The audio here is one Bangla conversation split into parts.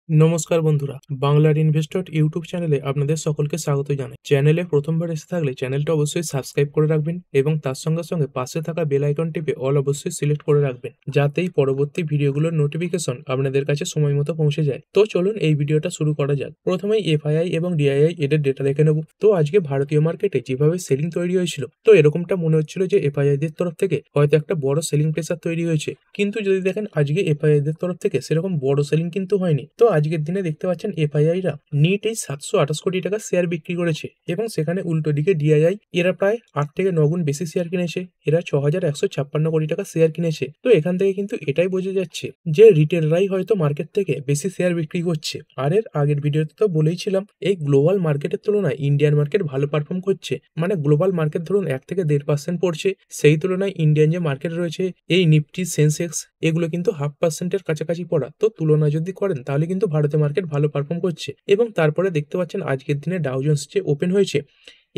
নমস্কার বন্ধুরা, বাংলার ইনভেস্টর ইউটিউব চ্যানেলে আপনাদের সকলকে স্বাগত জানাই। চ্যানেলে প্রথমবার এসে থাকলে চ্যানেলটা অবশ্যই সাবস্ক্রাইব করে রাখবেন এবং তার সঙ্গে সঙ্গে পাশে থাকা বেল আইকন টিপে অল অবশ্যই সিলেক্ট করে রাখবেন, যাতেই পরবর্তী ভিডিওগুলোর নোটিফিকেশন আপনাদের কাছে সময় মতো পৌঁছে যায়। তো চলুন এই ভিডিওটা শুরু করা যাক। প্রথমেই এফআইআই এবং ডিআইআই এদের ডেটা দেখে নেব। তো আজকে ভারতীয় মার্কেটে যেভাবে সেলিং তৈরি হয়েছিল, তো এরকমটা মনে হচ্ছিল যে এফআইআই দের তরফ থেকে হয়তো একটা বড় সেলিং প্রেসার তৈরি হয়েছে, কিন্তু যদি দেখেন আজকে এফআইআই দের তরফ থেকে সেরকম বড় সেলিং কিন্তু হয়নি। তো আজকের দিনে দেখতে পাচ্ছেন এফআইআই রা নিট এই 728 কোটি টাকা শেয়ার বিক্রি করেছে এবং সেখানে উল্টো দিকে ডিআইআই এরা প্রায় 8 থেকে 9 গুণ বেশি শেয়ার কিনেছে। এরা 6156 কোটি টাকা শেয়ার কিনেছে। তো এখান থেকে কিন্তু এটাই বোঝা যাচ্ছে যে রিটেলরাই হয়তো মার্কেট থেকে বেশি শেয়ার বিক্রি করছে। আর এর আগের ভিডিওতে তো বলেইছিলাম এই গ্লোবাল মার্কেটের তুলনায় ইন্ডিয়ান মার্কেট ভালো পারফর্ম করছে, মানে গ্লোবাল মার্কেট ধরুন 1 থেকে 1.5% পড়ছে, সেই তুলনায় ইন্ডিয়ান যে মার্কেট রয়েছে এই নিফটি সেন্সেক্স এগুলো কিন্তু 0.5%-এর কাছাকাছি পড়া। তো তুলনা যদি করেন তাহলে কিন্তু ভারতের মার্কেট ভালো পারফর্ম করছে। এবং তারপরে দেখতে পাচ্ছেন আজকের দিনে ডাউ জোন্স যে ওপেন হয়েছে,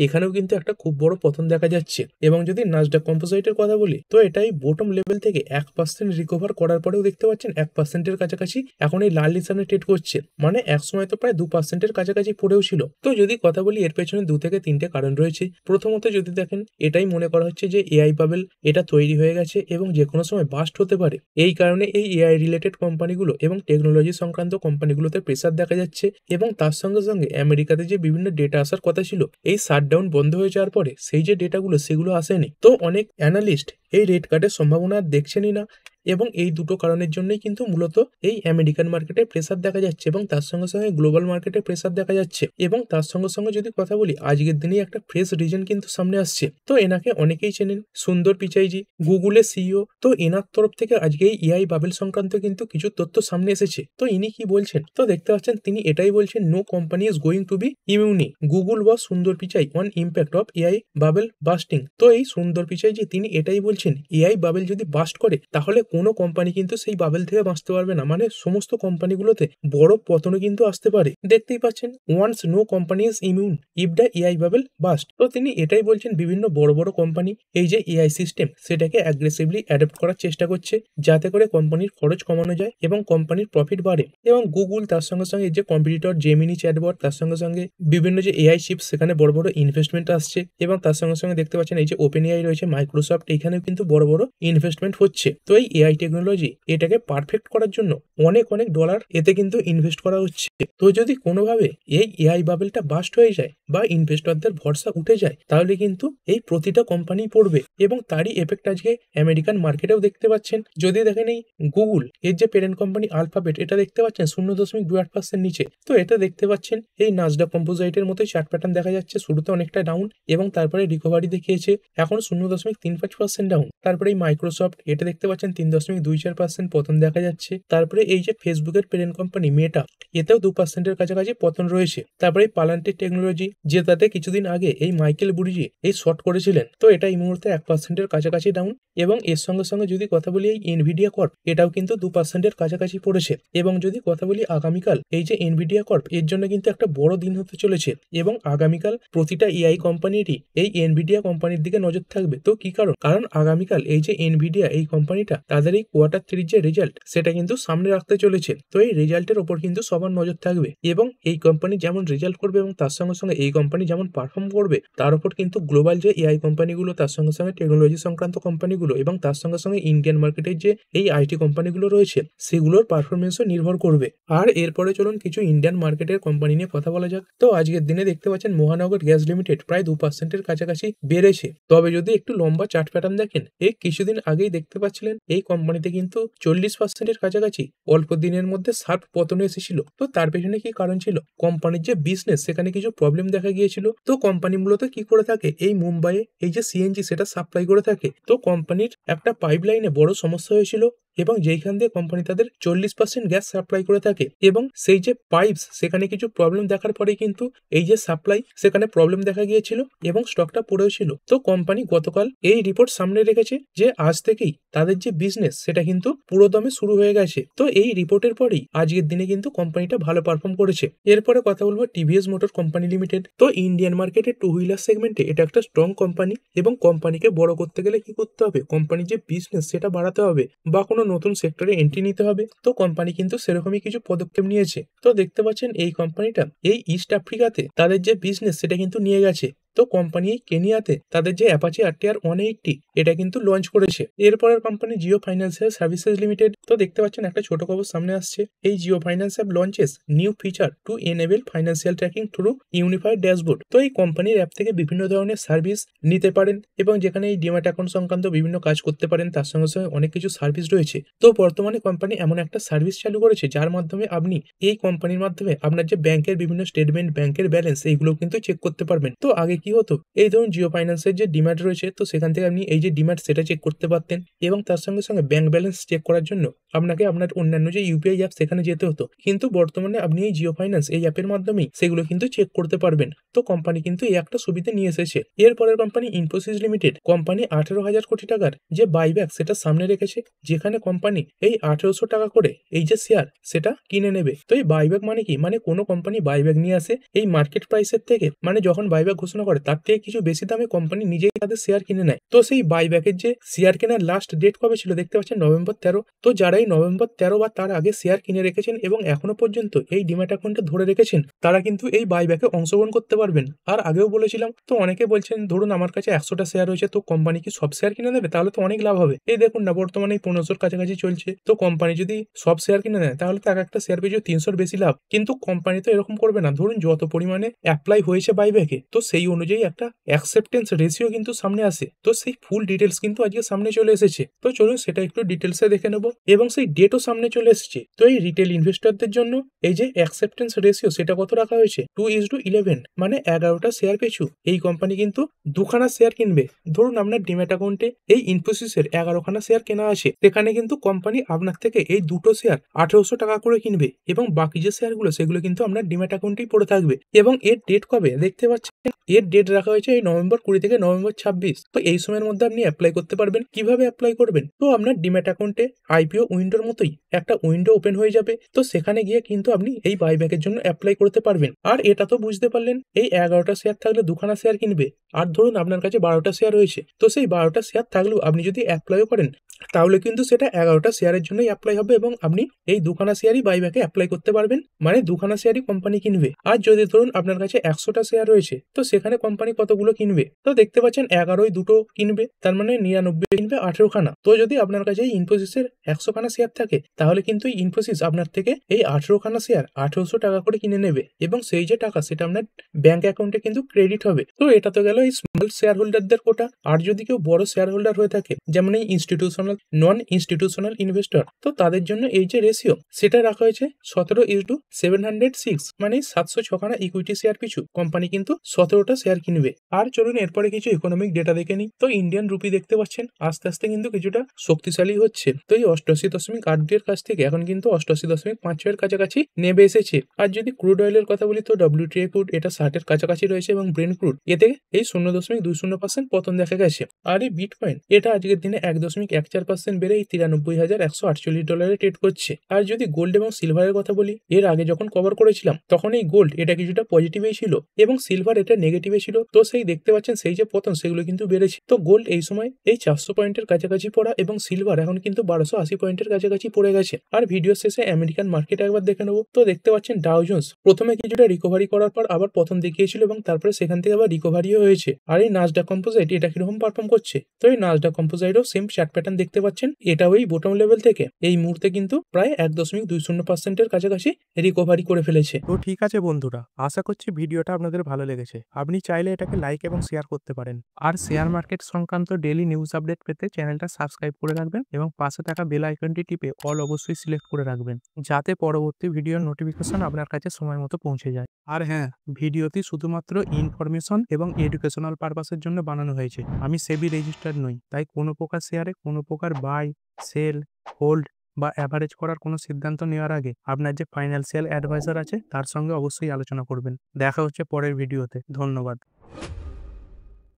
এখানেও কিন্তু একটা খুব বড় পতন দেখা যাচ্ছে। এবং যদি নাসডাক কম্পোজিটের কথা বলি, তো এটাই বটম লেভেল থেকে 1% রিকভার করার পরেও দেখতে পাচ্ছেন 1%-এর কাছাকাছি এখন এই লাল নিশানে ট্রেড করছে, মানে এক সময় তো প্রায় 2%-এর কাছাকাছি পড়েও ছিল। তো যদি কথা বলি এর পেছনে 2 থেকে 3টে কারণ রয়েছে। প্রথমত যদি দেখেন এটাই মনে করা হচ্ছে যে এআই বাবেল এটা তৈরি হয়ে গেছে এবং যে কোনো সময় বাস্ট হতে পারে। এই কারণে এই এআই রিলেটেড কোম্পানিগুলো এবং টেকনোলজি সংক্রান্ত কোম্পানিগুলোতে প্রেসার দেখা যাচ্ছে। এবং তার সঙ্গে সঙ্গে আমেরিকাতে যে বিভিন্ন ডেটা আসার কথা ছিল, এই শাটডাউন বন্ধ হয়ে যাওয়ার পরে সেই যে ডেটাগুলো সেগুলো আসেনি। তো অনেক অ্যানালিস্ট এই রেট কার্ডের সম্ভাবনা দেখছেনই না। এবং এই দুটো কারণের জন্যই কিন্তু মূলত এই আমেরিকান মার্কেটে প্রেসার দেখা যাচ্ছে এবং তার সঙ্গে সঙ্গে গ্লোবাল মার্কেটে প্রেসার দেখা যাচ্ছে। এবং তার সঙ্গে সঙ্গে যদি কথা বলি আজকের দিনেই একটা ফ্রেশ রিজন কিন্তু সামনে আসছে। তো এনাকে অনেকেই চেনেন, সুন্দর পিচাইজি, গুগলের সিইও। তো এনার তরফ থেকে আজকে এই এআই বাবেল সংক্রান্ত কিন্তু কিছু তথ্য সামনে এসেছে। তো ইনি কি বলছেন, তো দেখতে পাচ্ছেন তিনি এটাই বলছেন, no company is going to be immune. Google was Sundar Pichai on impact of AI bubble bursting. তো এই সুন্দর পিচাইজি তিনি এটাই বলছেন, এআই বাবেল যদি বাস্ট করে তাহলে কোনো কোম্পানি কিন্তু সেই বাবেল থেকে বাঁচতে পারবে না, মানে সমস্ত কোম্পানিগুলোতে বড় পতনও কিন্তু আসতে পারে। দেখতেই পাচ্ছেন, once no company is immune if the AI bubble bust. তো তিনি এটাই বলছেন বিভিন্ন বড় বড় কোম্পানি এই যে এআই সিস্টেম সেটাকে অ্যাগ্রেসিভলি অ্যাডপ্ট করার চেষ্টা করছে, যাতে করে কোম্পানির খরচ কমানো যায় এবং কোম্পানির প্রফিট বাড়ে। এবং গুগল তার সঙ্গে সঙ্গে যে কম্পিটিটর জেমিনি চ্যাটবট, তার সঙ্গে সঙ্গে বিভিন্ন যে এআই চিপস সেখানে বড় বড় ইনভেস্টমেন্ট আসছে। এবং তার সঙ্গে সঙ্গে দেখতে পাচ্ছেন এই যে ওপেন এআই রয়েছে, মাইক্রোসফট, এখানেও কিন্তু বড় বড় ইনভেস্টমেন্ট হচ্ছে। তো এই এআই টেকনোলজি এটাকে পারফেক্ট করার জন্য অনেক অনেক ডলার এতে কিন্তু ইনভেস্ট করা হচ্ছে। তো যদি কোনোভাবে এই এআই বাবেলটা বাস্ট হয়ে যায় বা ইনভেস্টরদের ভরসা উঠে যায়, তাহলে কিন্তু এই প্রতিটা কোম্পানি পড়বে এবং তারই এফেক্ট আজকে আমেরিকান মার্কেটেও দেখতে পাচ্ছেন। যদি দেখেন এই গুগল এর যে পেরেন্ট কোম্পানি আলফাবেট, এটা দেখতে পাচ্ছেন 0.28% নিচে। তো এটা দেখতে পাচ্ছেন এই নাসডাক কম্পোজিটের মতোই চার্ট প্যাটার্ন দেখা যাচ্ছে, শুরুতে অনেকটা ডাউন এবং তারপরে রিকভারি দেখিয়েছে, এখন 0.35% ডাউন। তারপরে এই মাইক্রোসফট এটা দেখতে পাচ্ছেন 3.24% পতন দেখা যাচ্ছে। তারপরে এই যে ফেসবুকের পেরেন্ট কোম্পানি মেটা, এতেও 2%-এর কাছাকাছি পতন রয়েছে। তারপরে এই পালান্টিক টেকনোলজি, যেটাতে কিছুদিন আগে এই মাইকেল বুরিজি এই শর্ট করেছিলেন, তো এটা এই মুহূর্তে 1%-এর কাছাকাছি ডাউন। এবং এর সঙ্গে সঙ্গে যদি কথা বলি এই এনভিডিয়া কর্প, এটাও কিন্তু 2%-এর কাছাকাছি পড়েছে। এবং যদি কথা বলি আগামীকাল এই যে এনভিডিয়া কর্প, এর জন্য কিন্তু একটা বড় দিন হতে চলেছে এবং আগামীকাল প্রতিটা এআই কোম্পানিরই এই এনভিডিয়া কোম্পানির দিকে নজর থাকবে। তো কি কারণ আগামীকাল এই যে এনভিডিয়া এই কোম্পানিটা তাদের এই Q3 যে রেজাল্ট সেটা কিন্তু সামনে রাখতে চলেছে। তো এই রেজাল্টের ওপর কিন্তু সবার নজর থাকবে এবং এই কোম্পানি যেমন রেজাল্ট করবে এবং তার সঙ্গে সঙ্গে এই কোম্পানি যেমন পারফর্ম করবে, তার উপর কিন্তু গ্লোবাল যে এআই কোম্পানিগুলো, তার সঙ্গে সঙ্গে টেকনোলজি সংক্রান্ত কোম্পানিগুলো এবং তার সঙ্গে সঙ্গে ইন্ডিয়ান মার্কেটের যে এই আইটি কোম্পানিগুলো রয়েছে সেগুলোর পারফরমেন্সও নির্ভর করবে। আর এরপরে চলুন কিছু ইন্ডিয়ান মার্কেটের কোম্পানি নিয়ে কথা বলা যাক। তো আজকের দিনে দেখতে পাচ্ছেন মহানগর গ্যাস লিমিটেড প্রায় 2%-এর কাছাকাছি বেড়েছে। তবে যদি একটু লম্বা চার্ট প্যাটার্ন দেখেন, এই কিছুদিন আগেই দেখতে পাচ্ছিলেন এই কোম্পানিতে কিন্তু 40%-এর কাছাকাছি অল্প দিনের মধ্যে শার্প পতন এসেছিল। তো তার পেছনে কি কারণ ছিল, কোম্পানির যে বিজনেস সেখানে কিছু প্রবলেম দেখা গিয়েছিল। তো কোম্পানি মূলত কি করে থাকে, এই মুম্বাইয়ে এই যে সিএনজি সেটা সাপ্লাই করে থাকে। তো কোম্পানির একটা পাইপলাইনে বড় সমস্যা হয়েছিল এবং যেইখান দিয়ে কোম্পানি তাদের 40% গ্যাস সাপ্লাই করে থাকে এবং সেই যে পাইপস সেখানে কিছু প্রবলেম দেখার পরে কিন্তু এই যে সাপ্লাই সেখানে প্রবলেম দেখা গিয়েছিল এবং স্টকটা পড়েও ছিল। তো কোম্পানি গতকাল এই রিপোর্ট সামনে রেখেছে যে আজ থেকেই তাদের যে বিজনেস সেটা কিন্তু পুরোদমে শুরু হয়ে গেছে। তো এই রিপোর্টের পরেই আজকের দিনে কিন্তু কোম্পানিটা ভালো পারফর্ম করেছে। এরপরে কথা বলবো টিভিএস মোটর কোম্পানি লিমিটেড। তো ইন্ডিয়ান মার্কেটে টু হুইলার সেগমেন্টে এটা একটা স্ট্রং কোম্পানি এবং কোম্পানিকে বড় করতে গেলে কি করতে হবে, কোম্পানির যে বিজনেস সেটা বাড়াতে হবে বা কোনো নতুন সেক্টরে এন্ট্রি নিতে হবে। তো কোম্পানি কিন্তু সেরকমই কিছু পদক্ষেপ নিয়েছে। তো দেখতে পাচ্ছেন এই কোম্পানিটা এই ইস্ট আফ্রিকাতে তাদের যে বিজনেস সেটা কিন্তু নিয়ে গেছে। তো কোম্পানি এই কেনিয়াতে তাদের যে অ্যাপাচি RTR 180 এটা কিন্তু লঞ্চ করেছে। এরপরের company Jio financial services limited. তো দেখতে পাচ্ছেন একটা ছোট খবর সামনে আসছে। এই Jio finance app launches new feature two enable financial tracking through unified dashboard. তো এই কোম্পানির অ্যাপ থেকে বিভিন্ন ধরনের সার্ভিস নিতে পারেন এবং যেখানে এই ডিম্যাট অ্যাকাউন্ট সংক্রান্ত বিভিন্ন কাজ করতে পারেন, তার সঙ্গে সঙ্গে অনেক কিছু সার্ভিস রয়েছে। তো বর্তমানে কোম্পানি এমন একটা সার্ভিস চালু করেছে যার মাধ্যমে আপনি এই কোম্পানির মাধ্যমে আপনার যে ব্যাংকের বিভিন্ন স্টেটমেন্ট, ব্যাংকের ব্যালেন্স এইগুলো কিন্তু চেক করতে পারবেন। তো আগে কি হতো, এই ধরুন জিও ফাইন্যান্সের যে ডিম্যাট রয়েছে তো সেখান থেকে আপনি এই যে ডিম্যাট সেটা চেক করতে পারতেন এবং তার সঙ্গে সঙ্গে ব্যাংক ব্যালেন্স চেক করার জন্য আপনাকে আপনার অন্যান্য যে ইউপিআই অ্যাপ সেখানে যেতে হতো। কিন্তু বর্তমানে আপনি এই জিও ফাইন্যান্স এই অ্যাপের মাধ্যমেই সেগুলো কিন্তু চেক করতে পারবেন। তো কোম্পানি কিন্তু এই একটা সুবিধা নিয়ে এসেছে। এরপরের কোম্পানি ইনফোসিস লিমিটেড। কোম্পানি 18,000 কোটি টাকার যে বাইব্যাক সেটা সামনে রেখেছে, যেখানে কোম্পানি এই 1800 টাকা করে এই যে শেয়ার সেটা কিনে নেবে। তো এই বাইব্যাক মানে কি, মানে কোনো কোম্পানি বাইব্যাক নিয়ে আসে এই মার্কেট প্রাইসের থেকে, মানে যখন বাইব্যাক ঘোষণা করে তার থেকে কিছু বেশি দামে কোম্পানি নিজেই তাদের শেয়ার কিনে নেয়। তো সেই বাইব্যাকের যে শেয়ার কেনার লাস্ট ডেট কবে ছিল দেখতে পাচ্ছেন, নভেম্বর 13। তো যারা এই নভেম্বর 13 বা তার আগে শেয়ার কিনে রেখেছেন এবং এখনো পর্যন্ত এই ডিম্যাট অ্যাকাউন্টে ধরে রেখেছেন, তারা কিন্তু এই বাইব্যাকে অংশগ্রহণ করতে পারবেন। আর আগেও বলেছিলাম, তো অনেকে বলছেন ধরুন আমার কাছে 100টা শেয়ার রয়েছে, তো কোম্পানি কি সব শেয়ার কিনে নেবে? তাহলে তো অনেক লাভ হবে। এই দেখুন না, বর্তমানে 1500-র কাছাকাছি চলছে। তো কোম্পানি যদি সব শেয়ার কিনে নেয় তাহলে তো এক একটা শেয়ার পিছু 300-র বেশি লাভ। কিন্তু কোম্পানি তো এরকম করবে না। ধরুন যত পরিমাণে অ্যাপ্লাই হয়েছে বাইব্যাকে, তো সেই অনুযায়ী একটা অ্যাকসেপ্টেন্স রেশিও কিন্তু সামনে আসে। তো সেই ফুল ডিটেলস কিন্তু আজকে সামনে চলে এসেছে। তো চলুন সেটা একটু ডিটেলসে দেখে নেব এবং সেই ডেটও সামনে চলে এসেছে। তো এই রিটেল ইনভেস্টরদের জন্য এই যে অ্যাকসেপ্টেন্স রেশিও সেটা কত রাখা হয়েছে, 2:11, মানে 11টা শেয়ার পিছু এই কোম্পানি কিন্তু 2খানা শেয়ার কিনবে। ধরুন আপনার ডিম্যাট অ্যাকাউন্টে এই ইনফোসিসের 11খানা শেয়ার কেনা আছে, সেখানে কিন্তু কোম্পানি আপনার থেকে এই দুটো শেয়ার 1800 টাকা করে কিনবে এবং বাকি যে শেয়ারগুলো সেগুলো কিন্তু আপনার ডিম্যাট অ্যাকাউন্টেই পড়ে থাকবে। এবং এর ডেট কবে দেখতে পাচ্ছেন, এর ডেট রাখা হয়েছে এই নভেম্বর 20 থেকে নভেম্বর 26। তো এই সময়ের মধ্যে আপনি অ্যাপ্লাই করতে পারবেন। কিভাবে অ্যাপ্লাই করবেন, তো আপনার ডিম্যাট অ্যাকাউন্টে আইপিও উইন্ডোর মতোই একটা উইন্ডো ওপেন হয়ে যাবে। তো সেখানে গিয়ে কিন্তু আপনি এই বাইব্যাকের জন্য অ্যাপ্লাই করতে পারবেন। আর এটা তো বুঝতে পারলেন, এই 11টা শেয়ার থাকলে 2খানা শেয়ার কিনবে। আর ধরুন আপনার কাছে 12টা শেয়ার রয়েছে, তো সেই 12টা শেয়ার থাকলেও আপনি যদি অ্যাপ্লাইও করেন তাহলে কিন্তু সেটা 11টা শেয়ারের জন্যই অ্যাপ্লাই হবে এবং আপনি এই 2খানা শেয়ারই বাইব্যাকে অ্যাপ্লাই করতে পারবেন। মানে 2খানা শেয়ারই কোম্পানি কিনবে। আর যদি ধরুন আপনার কাছে 100টা শেয়ার রয়েছে, তো সেখানে কোম্পানি কতগুলো কিনবে, তো দেখতে পাচ্ছেন 11ই দুটো কিনবে, তার মানে 99 কিনবে 18খানা। তো যদি আপনার কাছে এই ইনফোসিসের 100খানা শেয়ার থাকে তাহলে কিন্তু এই ইনফোসিস আপনার থেকে এই 18খানা শেয়ার 1800 টাকা করে কিনে নেবে এবং সেই যে টাকা সেটা আপনার ব্যাংক অ্যাকাউন্টে কিন্তু ক্রেডিট হবে। তো এটা তো গেল এই স্মল শেয়ার হোল্ডারদের কোটা। আর যদি কেউ বড় শেয়ার হোল্ডার হয়ে থাকে, যেমন এই ইনস্টিটিউশনাল, নন ইনস্টিটিউশনাল ইনভেস্টর, তো তাদের জন্য এই যে রেশিও সেটা রাখা হয়েছে 17:706, মানে 706খানা ইকুইটি শেয়ার পিছু কোম্পানি কিন্তু 17টা শেয়ার কিনবে। আর চলুন এরপরে কিছু ইকোনমিক ডেটা দেখে নিই। তো ইন্ডিয়ান রুপি দেখতে পাচ্ছেন আস্তে আস্তে কিন্তু কিছুটা শক্তিশালী হচ্ছে। তো এই 88.82 এর কাছ থেকে এখন কিন্তু 88.56 এর কাছাকাছি নেমে এসেছে। আর যদি ক্রুড অয়েলের কথা বলি, তো WTI ক্রুড এটা 60-এর কাছাকাছি রয়েছে এবং ব্রেন্ট ক্রুড এতে এই 0.20% পতন দেখা গেছে। আর এই বিটকয়েন এটা আজকের দিনে 1.14% বেড়ে এই $93,148 ট্রেড করছে। আর যদি গোল্ড এবং সিলভারের কথা বলি, এর আগে যখন কভার করেছিলাম তখন এই গোল্ড এটা কিছুটা পজিটিভে ছিল এবং সিলভার এটা নেগেটিভে ছিল। তো সেই দেখতে পাচ্ছেন সেই যে পতন সেগুলো কিন্তু বেড়েছে। তো গোল্ড এই সময় এই 400 পয়েন্টের কাছাকাছি পড়া এবং সিলভার এখন কিন্তু 1280 পয়েন্টের কাছাকাছি পড়ে গেছে। আর ভিডিও শেষে আমেরিকান মার্কেট একবার দেখে নেবো। তো দেখতে পাচ্ছেন ডাও জোন্স প্রথমে কিছুটা রিকভারি করার পর আবার পতন দেখিয়েছিল এবং তারপরে সেখান থেকে আবার রিকভারিও হয়েছে। আর এই নাসডাক কম্পোজাইট এটা কিরকম পারফর্ম করছে, তো এই নাসডাক কম্পোজাইটও সেম চার্ট প্যাটার্ন দেখতে পাচ্ছেন। এটাও এই বোটম লেভেল থেকে এই মুহূর্তে কিন্তু প্রায় 1.20% কাছাকাছি রিকভারি করে ফেলেছে। তো ঠিক আছে বন্ধুরা, আশা করছি ভিডিওটা আপনাদের ভালো লেগেছে। আপনি চাইলে এটাকে লাইক এবং শেয়ার করতে পারেন। আর শেয়ার মার্কেট সংক্রান্ত ডেইলি নিউজ আপডেট পেতে চ্যানেলটা সাবস্ক্রাইব করে রাখবেন এবং পাশে থাকা বেল আইকনটি টিপে অল অবশ্যই সিলেক্ট করে রাখবেন, যাতে পরবর্তী ভিডিওর নোটিফিকেশন আপনার কাছে সময় মতো পৌঁছে যায়। আর হ্যাঁ, ভিডিওটি শুধুমাত্র ইনফরমেশন এবং এডুকেশনাল পারপাসের জন্য বানানো হয়েছে। আমি সেবি রেজিস্টার্ড নই, তাই কোনো প্রকার শেয়ারে কোনো প্রকার বাই, সেল, হোল্ড বা অ্যাভারেজ করার কোনো সিদ্ধান্ত নেওয়ার আগে আপনার যে ফাইন্যান্সিয়াল অ্যাডভাইজার আছে তার সঙ্গে অবশ্যই আলোচনা করবেন। দেখা হচ্ছে পরের ভিডিওতে। ধন্যবাদ।